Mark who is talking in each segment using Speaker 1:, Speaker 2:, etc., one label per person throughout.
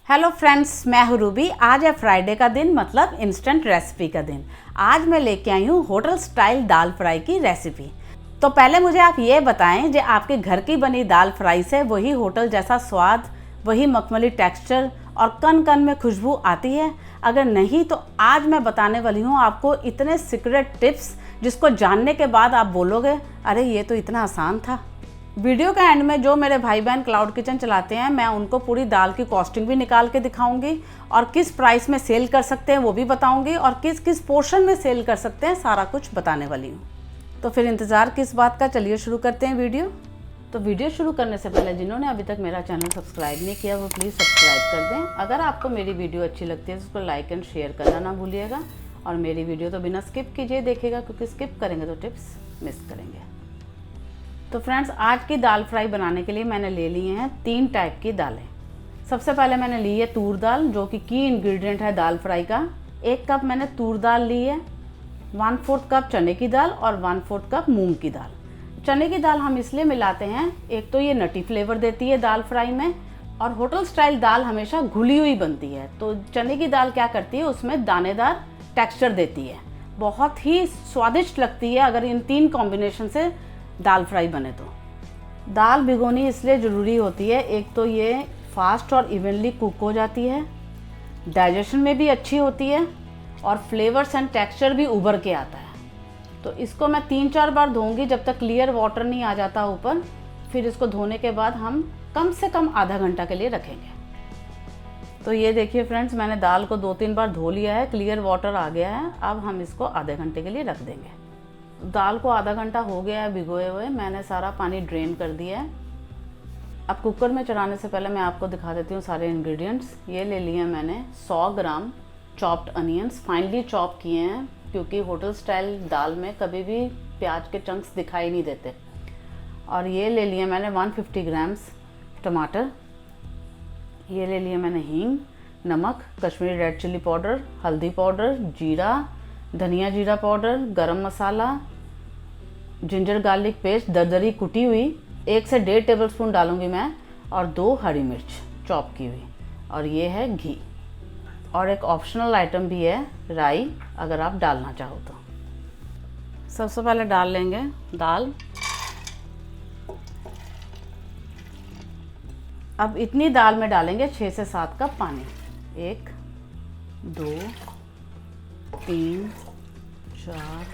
Speaker 1: Hello friends, मैं हूँ Ruby. आज है फ्राइडे का दिन, मतलब इंस्टेंट रेसिपी का दिन। आज मैं लेके आई हूँ होटल स्टाइल दाल फ्राई की रेसिपी। तो पहले मुझे आप ये बताएं, जो आपके घर की बनी दाल फ्राई से वही होटल जैसा स्वाद, वही मखमली टेक्सचर और कन कन में खुशबू आती है? अगर नहीं तो आज मैं बताने वाली हूँ आपको इतने सीक्रेट टिप्स, जिसको जानने के बाद आप बोलोगे अरे ये तो इतना आसान था। वीडियो के एंड में जो मेरे भाई बहन क्लाउड किचन चलाते हैं, मैं उनको पूरी दाल की कॉस्टिंग भी निकाल के दिखाऊंगी और किस प्राइस में सेल कर सकते हैं वो भी बताऊंगी और किस किस पोर्शन में सेल कर सकते हैं, सारा कुछ बताने वाली हूँ। तो फिर इंतज़ार किस बात का, चलिए शुरू करते हैं वीडियो। तो वीडियो शुरू करने से पहले जिन्होंने अभी तक मेरा चैनल सब्सक्राइब नहीं किया वो प्लीज़ सब्सक्राइब कर दें। अगर आपको मेरी वीडियो अच्छी लगती है तो उसको लाइक एंड शेयर करना ना भूलिएगा और मेरी वीडियो तो बिना स्किप कीजिए देखिएगा, क्योंकि स्किप करेंगे तो टिप्स मिस करेंगे। तो फ्रेंड्स, आज की दाल फ्राई बनाने के लिए मैंने ले लिए हैं 3 टाइप की दालें। सबसे पहले मैंने ली है तूर दाल, जो कि की इंग्रेडिएंट है दाल फ्राई का। 1 कप मैंने तूर दाल ली है, 1/4 कप चने की दाल और 1/4 कप मूंग की दाल। चने की दाल हम इसलिए मिलाते हैं, एक तो ये नटी फ्लेवर देती है दाल फ्राई में, और होटल स्टाइल दाल हमेशा घुली हुई बनती है। तो चने की दाल क्या करती है, उसमें दानेदार टेक्स्चर देती है, बहुत ही स्वादिष्ट लगती है अगर इन 3 कॉम्बिनेशन से दाल फ्राई बने। तो दाल भिगोनी इसलिए ज़रूरी होती है, एक तो ये फास्ट और इवनली कुक हो जाती है, डाइजेशन में भी अच्छी होती है और फ्लेवर्स एंड टेक्सचर भी उभर के आता है। तो इसको मैं 3-4 बार धोऊंगी जब तक क्लियर वाटर नहीं आ जाता ऊपर। फिर इसको धोने के बाद हम कम से कम आधा घंटा के लिए रखेंगे। तो ये देखिए फ्रेंड्स, मैंने दाल को 2-3 बार धो लिया है, क्लियर वाटर आ गया है। अब हम इसको आधे घंटे के लिए रख देंगे। दाल को आधा घंटा हो गया है भिगोए हुए, मैंने सारा पानी ड्रेन कर दिया है। अब कुकर में चढ़ाने से पहले मैं आपको दिखा देती हूँ सारे इंग्रेडिएंट्स। ये ले लिए हैं मैंने 100 ग्राम चॉप्ड अनियंस, फाइनली चॉप किए हैं, क्योंकि होटल स्टाइल दाल में कभी भी प्याज के चंक्स दिखाई नहीं देते। और ये ले लिए मैंने 150 ग्राम्स टमाटर। ये ले लिए मैंने हींग, नमक, कश्मीरी रेड चिल्ली पाउडर, हल्दी पाउडर, जीरा, धनिया जीरा पाउडर, गरम मसाला, जिंजर गार्लिक पेस्ट दरदरी कुटी हुई 1 से 1.5 टेबलस्पून डालूंगी मैं, और 2 हरी मिर्च चॉप की हुई, और ये है घी। और एक ऑप्शनल आइटम भी है राई, अगर आप डालना चाहो तो। सबसे पहले डाल लेंगे दाल। अब इतनी दाल में डालेंगे 6 से 7 कप पानी। 1 2 3 4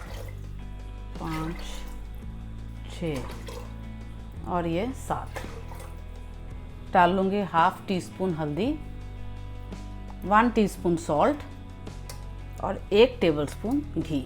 Speaker 1: 5 6 और ये 7। डाल लूँगी ½ टीस्पून हल्दी, 1 टीस्पून सॉल्ट और 1 टेबलस्पून घी।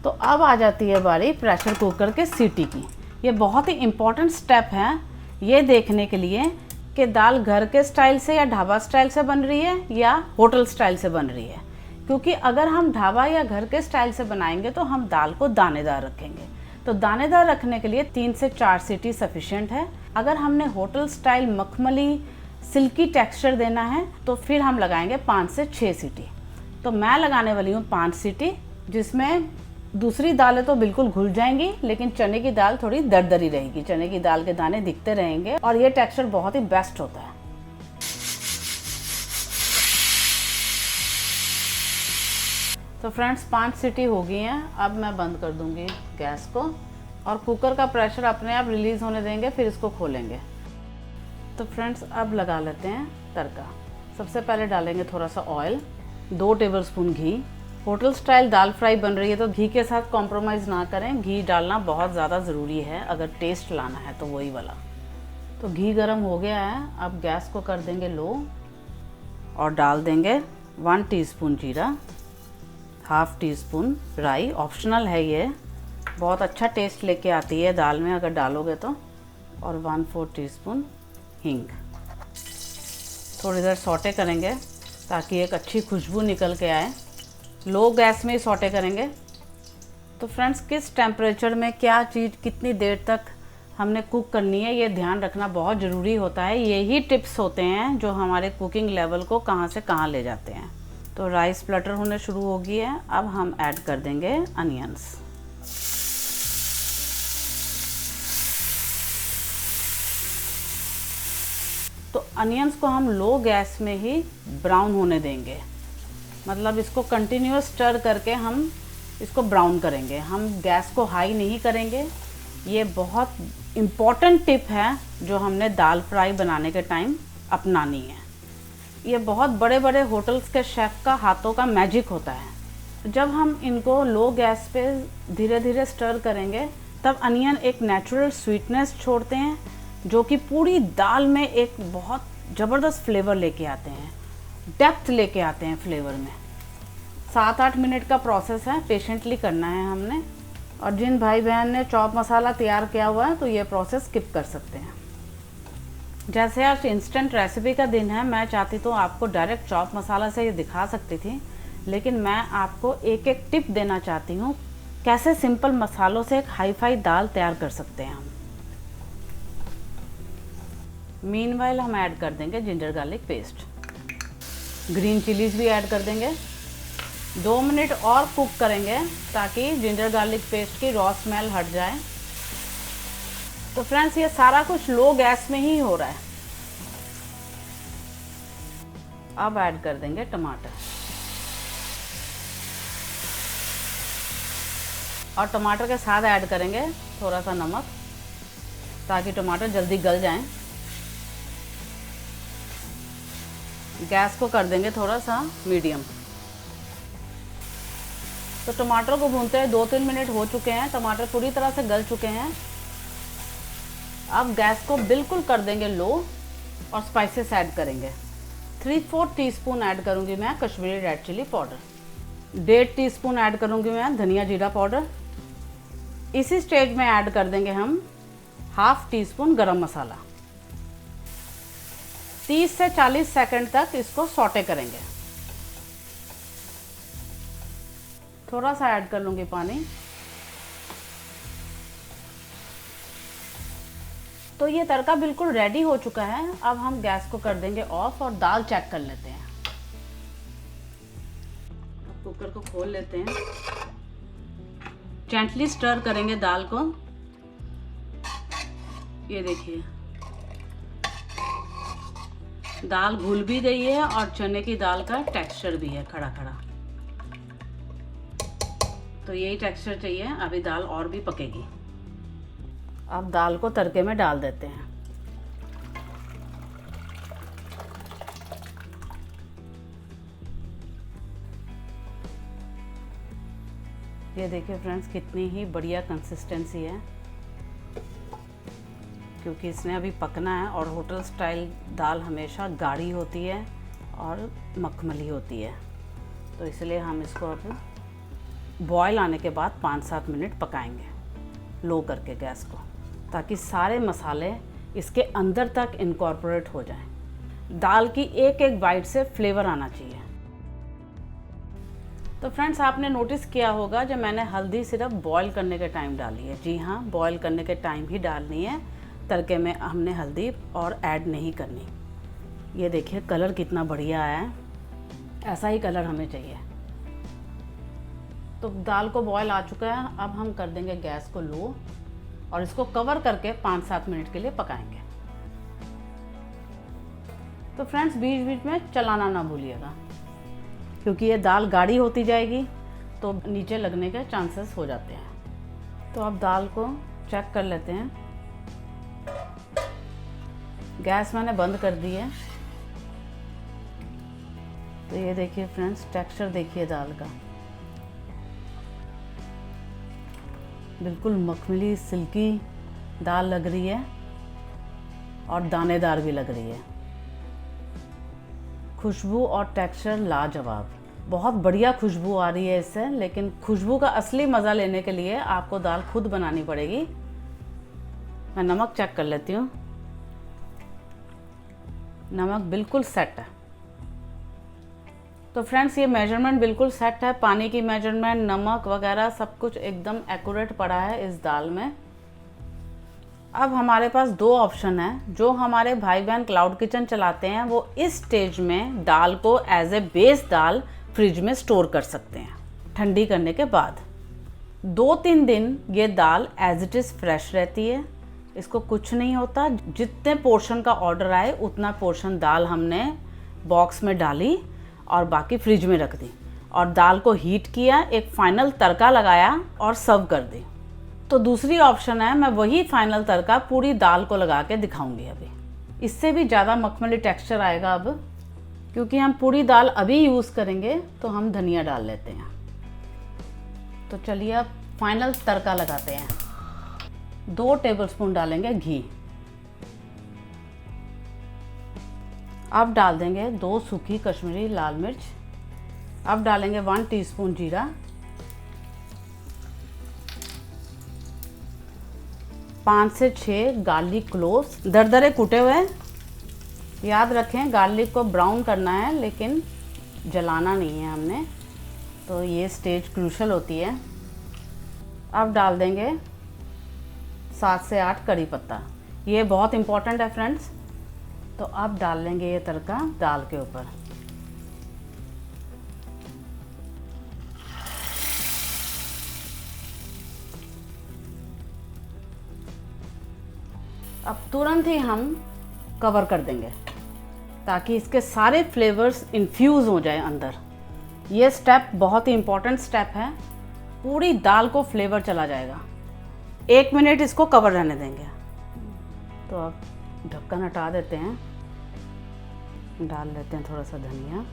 Speaker 1: तो अब आ जाती है बारी प्रेशर कुकर के सीटी की। ये बहुत ही इम्पॉर्टेंट स्टेप है ये देखने के लिए कि दाल घर के स्टाइल से या ढाबा स्टाइल से बन रही है या होटल स्टाइल से बन रही है। क्योंकि अगर हम ढाबा या घर के स्टाइल से बनाएंगे तो हम दाल को दानेदार रखेंगे। तो दानेदार रखने के लिए 3 से 4 सीटी सफिशिएंट है। अगर हमने होटल स्टाइल मखमली सिल्की टेक्सचर देना है तो फिर हम लगाएंगे 5 से 6 सीटी। तो मैं लगाने वाली हूँ 5 सीटी, जिसमें दूसरी दालें तो बिल्कुल घुल जाएंगी, लेकिन चने की दाल थोड़ी दरदरी रहेगी, चने की दाल के दाने दिखते रहेंगे और ये टेक्सचर बहुत ही बेस्ट होता है। तो फ्रेंड्स, 5 सीटी हो गई हैं। अब मैं बंद कर दूंगी गैस को और कुकर का प्रेशर अपने आप रिलीज़ होने देंगे, फिर इसको खोलेंगे। तो फ्रेंड्स, अब लगा लेते हैं तड़का। सबसे पहले डालेंगे थोड़ा सा ऑयल, 2 टेबलस्पून घी। होटल स्टाइल दाल फ्राई बन रही है तो घी के साथ कॉम्प्रोमाइज़ ना करें, घी डालना बहुत ज़्यादा ज़रूरी है अगर टेस्ट लाना है तो वही वाला। तो घी गर्म हो गया है, अब गैस को कर देंगे लो और डाल देंगे 1 टीस्पून जीरा, ½ टीस्पून राई, ऑप्शनल है ये, बहुत अच्छा टेस्ट लेके आती है दाल में अगर डालोगे तो, और 1/4 टीस्पून हींग। थोड़ी देर सौटे करेंगे ताकि एक अच्छी खुशबू निकल के आए। लो गैस में ही सौटे करेंगे। तो फ्रेंड्स, किस टेम्परेचर में क्या चीज़ कितनी देर तक हमने कुक करनी है, ये ध्यान रखना बहुत ज़रूरी होता है। यही टिप्स होते हैं जो हमारे कुकिंग लेवल को कहाँ से कहाँ ले जाते हैं। तो राइस फ्लटर होने शुरू हो गई है। अब हम ऐड कर देंगे अनियंस। तो अनियंस को हम लो गैस में ही ब्राउन होने देंगे, मतलब इसको कंटिन्यूअस स्टर करके हम इसको ब्राउन करेंगे, हम गैस को हाई नहीं करेंगे। ये बहुत इम्पॉर्टेंट टिप है जो हमने दाल फ्राई बनाने के टाइम अपनानी है। ये बहुत बड़े बड़े होटल्स के शेफ़ का हाथों का मैजिक होता है। जब हम इनको लो गैस पे धीरे धीरे स्टर करेंगे तब अनियन एक नेचुरल स्वीटनेस छोड़ते हैं जो कि पूरी दाल में एक बहुत ज़बरदस्त फ्लेवर लेके आते हैं, डेप्थ लेके आते हैं फ्लेवर में। 7-8 मिनट का प्रोसेस है, पेशेंटली करना है हमने। और जिन भाई बहन ने चॉप मसाला तैयार किया हुआ है तो ये प्रोसेस स्किप कर सकते हैं। जैसे आज इंस्टेंट रेसिपी का दिन है, मैं चाहती तो आपको डायरेक्ट चॉप मसाला से ये दिखा सकती थी, लेकिन मैं आपको एक एक टिप देना चाहती हूँ कैसे सिंपल मसालों से एक हाई फाई दाल तैयार कर सकते हैं हम। मीनवाइल हम ऐड कर देंगे ginger garlic paste, green chillies भी ऐड कर देंगे। 2 मिनट और कुक करेंगे ताकि जिंजर गार्लिक पेस्ट की रॉ स्मेल हट जाए। तो फ्रेंड्स ये सारा कुछ लो गैस में ही हो रहा है। अब ऐड कर देंगे टमाटर, और टमाटर के साथ ऐड करेंगे थोड़ा सा नमक ताकि टमाटर जल्दी गल जाएं। गैस को कर देंगे थोड़ा सा मीडियम। तो टमाटर को भूनते हैं 2-3 मिनट हो चुके हैं, टमाटर पूरी तरह से गल चुके हैं। अब गैस को बिल्कुल कर देंगे लो और स्पाइसेस ऐड करेंगे। 3/4 टीस्पून ऐड करूंगी मैं Kashmiri red chilli powder, 1.5 teaspoon add करूंगी मैं धनिया जीरा पाउडर। इसी स्टेज में ऐड कर देंगे हम 1/2 टीस्पून गरम मसाला। 30 से 40 सेकंड तक इसको सौटे करेंगे। थोड़ा सा ऐड कर लूँगी पानी। तो ये तड़का बिल्कुल रेडी हो चुका है। अब हम गैस को कर देंगे ऑफ और दाल चेक कर लेते हैं। अब कुकर को खोल लेते हैं, जेंटली स्टर करेंगे दाल को। ये देखिए दाल घुल भी गई है और चने की दाल का टेक्सचर भी है खड़ा खड़ा। तो यही टेक्सचर चाहिए, अभी दाल और भी पकेगी। अब दाल को तड़के में डाल देते हैं। ये देखिए फ्रेंड्स कितनी ही बढ़िया कंसिस्टेंसी है, क्योंकि इसने अभी पकना है और होटल स्टाइल दाल हमेशा गाढ़ी होती है और मखमली होती है। तो इसलिए हम इसको अब बॉयल आने के बाद 5-7 मिनट पकाएंगे लो करके गैस को, ताकि सारे मसाले इसके अंदर तक इनकॉर्पोरेट हो जाएं। दाल की एक एक बाइट से फ्लेवर आना चाहिए। तो फ्रेंड्स आपने नोटिस किया होगा जब मैंने हल्दी सिर्फ बॉईल करने के टाइम डाली है। जी हाँ, बॉईल करने के टाइम ही डालनी है, तड़के में हमने हल्दी और ऐड नहीं करनी। ये देखिए कलर कितना बढ़िया आया है, ऐसा ही कलर हमें चाहिए। तो दाल को बॉयल आ चुका है। अब हम कर देंगे गैस को लो और इसको कवर करके 5-7 मिनट के लिए पकाएंगे। तो फ्रेंड्स बीच बीच में चलाना ना भूलिएगा, क्योंकि ये दाल गाढ़ी होती जाएगी तो नीचे लगने के चांसेस हो जाते हैं। तो अब दाल को चेक कर लेते हैं। गैस मैंने बंद कर दी है। तो ये देखिए फ्रेंड्स टेक्सचर देखिए दाल का, बिल्कुल मखमली सिल्की दाल लग रही है और दानेदार भी लग रही है। खुशबू और टेक्सचर लाजवाब, बहुत बढ़िया खुशबू आ रही है इससे। लेकिन खुशबू का असली मज़ा लेने के लिए आपको दाल खुद बनानी पड़ेगी। मैं नमक चेक कर लेती हूँ। नमक बिल्कुल सेट है। तो फ्रेंड्स ये मेजरमेंट बिल्कुल सेट है, पानी की मेजरमेंट, नमक वगैरह सब कुछ एकदम एक्यूरेट पड़ा है इस दाल में। अब हमारे पास 2 ऑप्शन है। जो हमारे भाई बहन क्लाउड किचन चलाते हैं वो इस स्टेज में दाल को एज ए बेस दाल फ्रिज में स्टोर कर सकते हैं ठंडी करने के बाद। 2-3 दिन ये दाल एज इट इज़ फ्रेश रहती है। इसको कुछ नहीं होता, जितने पोर्शन का ऑर्डर आए उतना पोर्शन दाल हमने बॉक्स में डाली और बाकी फ्रिज में रख दी और दाल को हीट किया, एक फाइनल तड़का लगाया और सर्व कर दी। तो दूसरी ऑप्शन है, मैं वही फाइनल तड़का पूरी दाल को लगा के दिखाऊंगी अभी। इससे भी ज़्यादा मखमली टेक्सचर आएगा। अब क्योंकि हम पूरी दाल अभी यूज़ करेंगे तो हम धनिया डाल लेते हैं। तो चलिए अब फाइनल तड़का लगाते हैं। 2 टेबलस्पून डालेंगे घी। अब डाल देंगे 2 सूखी कश्मीरी लाल मिर्च। अब डालेंगे 1 टीस्पून जीरा, 5 से 6 गार्लिक क्लोव्स दरदरे कूटे हुए। याद रखें गार्लिक को ब्राउन करना है लेकिन जलाना नहीं है हमने, तो ये स्टेज क्रूशल होती है। अब डाल देंगे 7 से 8 कड़ी पत्ता, ये बहुत इम्पोर्टेंट है फ्रेंड्स। तो अब डाल लेंगे ये तड़का दाल के ऊपर। अब तुरंत ही हम कवर कर देंगे ताकि इसके सारे फ्लेवर्स इन्फ्यूज़ हो जाए अंदर। ये स्टेप बहुत ही इम्पोर्टेंट स्टेप है, पूरी दाल को फ्लेवर चला जाएगा। 1 मिनट इसको कवर रहने देंगे। तो अब ढक्कन हटा देते हैं, डाल लेते हैं थोड़ा सा धनिया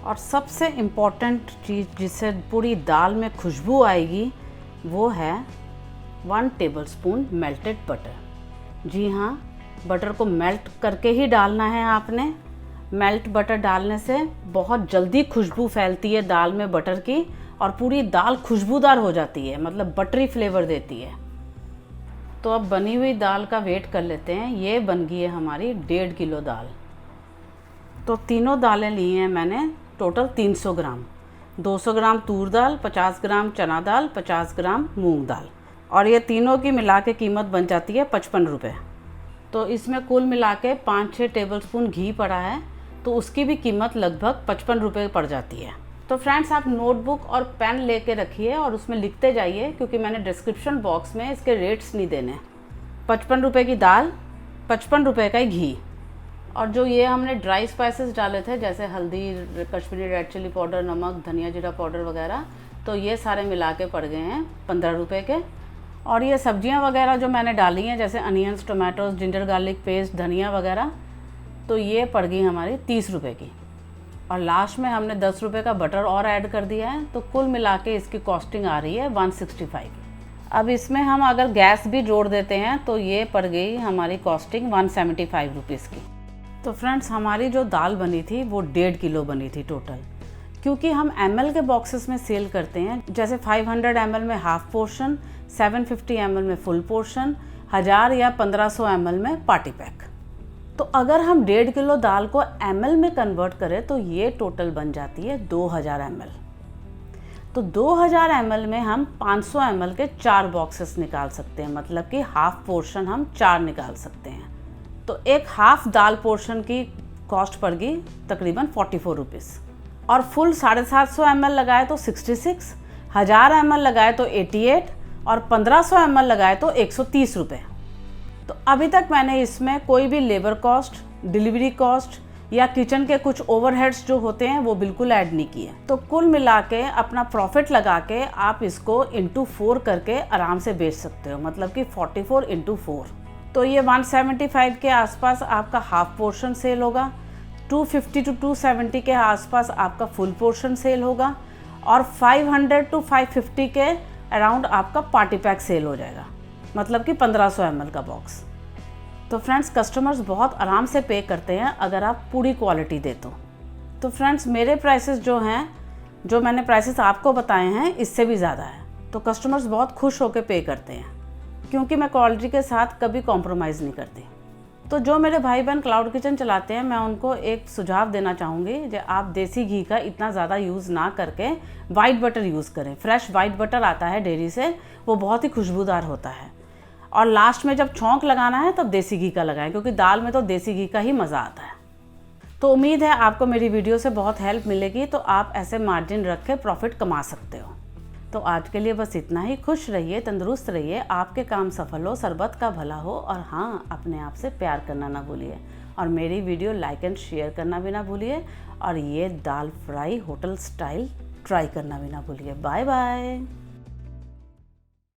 Speaker 1: और सबसे इम्पोर्टेंट चीज़ जिससे पूरी दाल में खुशबू आएगी वो है 1 टेबलस्पून मेल्टेड बटर। जी हाँ, बटर को मेल्ट करके ही डालना है आपने। मेल्ट बटर डालने से बहुत जल्दी खुशबू फैलती है दाल में बटर की और पूरी दाल खुशबूदार हो जाती है, मतलब बटरी फ्लेवर देती है। तो अब बनी हुई दाल का वेट कर लेते हैं। ये बन गई है हमारी 1.5 किलो दाल। तो तीनों दालें ली हैं मैंने, टोटल 300 ग्राम। 200 ग्राम तूर दाल, 50 ग्राम चना दाल, 50 ग्राम मूंग दाल, और ये तीनों की मिला के कीमत बन जाती है 55 रुपये। तो इसमें कुल मिला के 5-6 टेबलस्पून घी पड़ा है, तो उसकी भी कीमत लगभग 55 रुपये पड़ जाती है। तो फ्रेंड्स आप नोटबुक और पेन लेके रखिए और उसमें लिखते जाइए, क्योंकि मैंने डिस्क्रिप्शन बॉक्स में इसके रेट्स नहीं देने। 55 रुपये की दाल, 55 रुपये का ही घी, और जो ये हमने ड्राई स्पाइसेस डाले थे जैसे हल्दी, कश्मीरी रेड चिली पाउडर, नमक, धनिया जीरा पाउडर वगैरह, तो ये सारे मिला के पड़ गए हैं 15 रुपये के। और ये सब्जियां वगैरह जो मैंने डाली हैं जैसे onions, tomatoes, ginger garlic paste, धनिया वगैरह, तो ये पड़ गई हमारी 30 रुपये की। और लास्ट में हमने 10 रुपये का बटर और ऐड कर दिया है, तो कुल मिला के इसकी कॉस्टिंग आ रही है 165। अब इसमें हम अगर गैस भी जोड़ देते हैं तो ये पड़ गई हमारी कॉस्टिंग 175 रुपीज़ की। तो फ्रेंड्स हमारी जो दाल बनी थी वो 1.5 किलो बनी थी टोटल। क्योंकि हम ml के बॉक्सेस में सेल करते हैं, जैसे 500 ml में हाफ पोर्शन, 750 ml में फुल पोर्शन, 1000 या 1500 ml में पार्टी पैक। तो अगर हम 1.5 किलो दाल को ml में कन्वर्ट करें तो ये टोटल बन जाती है 2000 ml। तो 2000 ml में हम 500 ml के 4 बॉक्सेस निकाल सकते हैं, मतलब कि हाफ पोर्शन हम 4 निकाल सकते हैं। तो एक हाफ दाल पोर्शन की कॉस्ट पड़ गई तकरीबन 44 रुपीज़। और फुल 750 ml लगाए तो 66, 1000 ml लगाए तो 88 और 1500 ml लगाए तो 130 रुपये। तो अभी तक मैंने इसमें कोई भी लेबर कॉस्ट, डिलीवरी कॉस्ट या किचन के कुछ ओवरहेड्स जो होते हैं वो बिल्कुल ऐड नहीं किए। तो कुल मिला के अपना प्रॉफिट लगा के आप इसको इंटू 4 करके आराम से बेच सकते हो, मतलब कि 44 इंटू 4। तो ये 175 के आसपास आपका हाफ पोर्शन सेल होगा, 250 to 270 के आसपास आपका फुल पोर्शन सेल होगा, और 500 to 550 के अराउंड आपका पार्टी पैक सेल हो जाएगा, मतलब कि 1500 ml का बॉक्स। तो फ्रेंड्स कस्टमर्स बहुत आराम से पे करते हैं अगर आप पूरी क्वालिटी दे तो फ्रेंड्स मेरे प्राइसेस जो हैं, जो मैंने प्राइसेस आपको बताए हैं, इससे भी ज़्यादा है। तो कस्टमर्स बहुत खुश होकर पे करते हैं, क्योंकि मैं क्वालिटी के साथ कभी कॉम्प्रोमाइज़ नहीं करती। तो जो मेरे भाई बहन क्लाउड किचन चलाते हैं, मैं उनको एक सुझाव देना चाहूँगी कि आप देसी घी का इतना ज़्यादा यूज़ ना करके वाइट बटर यूज़ करें। फ्रेश वाइट बटर आता है डेयरी से, वो बहुत ही खुशबूदार होता है। और लास्ट में जब छौंक लगाना है तब देसी घी का लगाएं, क्योंकि दाल में तो देसी घी का ही मज़ा आता है। तो उम्मीद है आपको मेरी वीडियो से बहुत हेल्प मिलेगी, तो आप ऐसे मार्जिन रख के प्रॉफिट कमा सकते हो। तो आज के लिए बस इतना ही। खुश रहिए, तंदुरुस्त रहिए, आपके काम सफल हो, सरबत का भला हो, और हाँ, अपने आप से प्यार करना ना भूलिए, और मेरी वीडियो लाइक एंड शेयर करना भी ना भूलिए, और ये दाल फ्राई होटल स्टाइल ट्राई करना भी ना भूलिए। Bye bye.